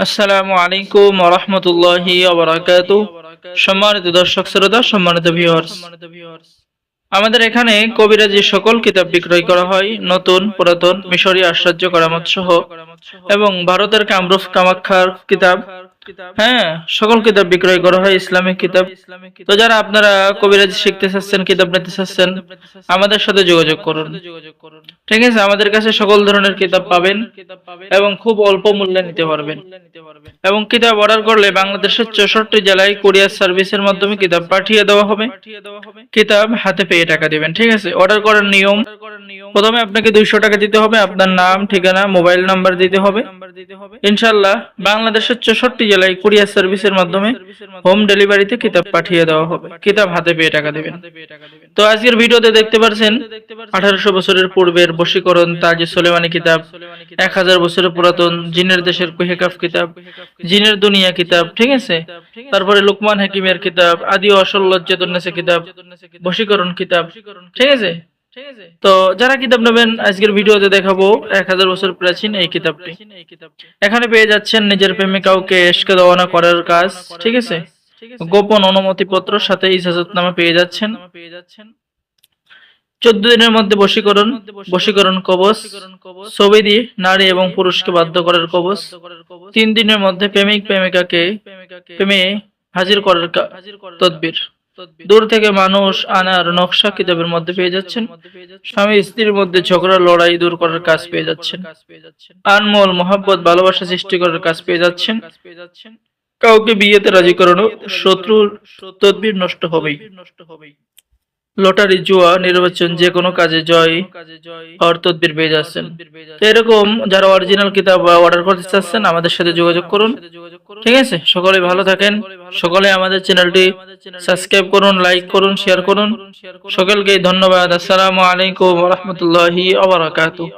আসসালামু আলাইকুম ওয়া রাহমাতুল্লাহি ওয়া বারাকাতুহু। সম্মানিত দর্শক শ্রোতা, সম্মানিত ভিউয়ার্স, আমাদের এখানে কবিরাজি সকল কিতাব বিক্রয় করা হয়, নতুন, পুরাতন, মিশরীয় আশ্চর্য কারামাত সহ, এবং ভারতের কামরূপ কামাখ্যার কিতাব, হ্যাঁ, সকল কিতাব বিক্রয় করা হয়, ইসলামিক কিতাব। তো যারা আপনারা কবিরাজি শিখতে চাচ্ছেন, কিতাব নিতে চাচ্ছেন, আমাদের সাথে যোগাযোগ করুন। ঠিক আছে, আমাদের কাছে সকল ধরনের কিতাব পাবেন এবং খুব অল্প মূল্যে নিতে পারবেন। এবং কিতাব অর্ডার করলে বাংলাদেশের 64 জেলায় কুরিয়ার সার্ভিসের মাধ্যমে কিতাব পাঠিয়ে দেওয়া হবে। কিতাব হাতে পেয়ে টাকা দিবেন। ঠিক আছে, অর্ডার করার নিয়ম: প্রথমে আপনাকে 200 টাকা দিতে হবে, আপনার নাম, ঠিকানা, মোবাইল নাম্বার দিতে হবে। ইনশাআল্লাহ বাংলাদেশের 64 জেলায় কুরিয়ার সার্ভিসের মাধ্যমে হোম ডেলিভারিতে কিতাব পাঠিয়ে দেওয়া হবে। কিতাব হাতে পেয়ে টাকা দিবেন। তো আজকের ভিডিওতে দেখতে পাচ্ছেন 1800 বছরের পূর্বের বশীকরণ তাজ সুলেমানি কিতাব, 1000 বছরের পুরাতন জিনের দেশের কুহেকাফ কিতাব, জিনের দুনিয়া কিতাব, ঠিক আছে, তারপরে লুকমান হাকিমের কিতাব, আদি ও আসল লজ্জাতুন্নেসা কিতাব, বশীকরণ কিতাব, ঠিক আছে। তো যারা কিতাব নেবেন, আজকের ভিডিওতে দেখাবো 1000 বছর প্রাচীন এই কিতাবটি। এখানে পেয়ে যাচ্ছেন নিজের প্রেমে কাউকে ইশক দেওয়ানা করার কাজ, ঠিক আছে, গোপন অনুমতিপত্র সাথে ইজাজতনামা পেয়ে যাচ্ছেন। 14 দিনের মধ্যে বশীকরণ, বশীকরণ কবচ, ছবি দিয়ে নারী এবং পুরুষকে বাধ্য করার কবচ, 3 দিনের মধ্যে প্রেমিক প্রেমিকাকে প্রেমে হাজির করার তদবির, দূর থেকে মানুষ আনার নকশা কিতাবের মধ্যে পেয়ে যাচ্ছেন। স্বামী স্ত্রীর মধ্যে ঝগড়া লড়াই দূর করার কাজ পেয়ে যাচ্ছেন। আনমোল মহব্বত ভালোবাসা সৃষ্টি করার কাজ পেয়ে যাচ্ছেন। কাউকে বিয়েতে রাজি করানো, শত্রুর তদবির নষ্ট হবেই। লটারি, জুয়া, নির্বাচন, যে কোনো কাজে জয় হওয়ার তদবির পেয়ে যাচ্ছেন। তো এরকম যারা অরিজিনাল কিতাব অর্ডার করতে চাচ্ছেন, আমাদের সাথে যোগাযোগ করুন। ঠিক আছে, সকলে ভালো থাকেন। সকলে আমাদের চ্যানেলটি সাবস্ক্রাইব করুন, লাইক করুন, শেয়ার করুন। সকলকে ধন্যবাদ। আসসালামু আলাইকুম ওয়া রাহমাতুল্লাহি ওয়া বারাকাতুহু।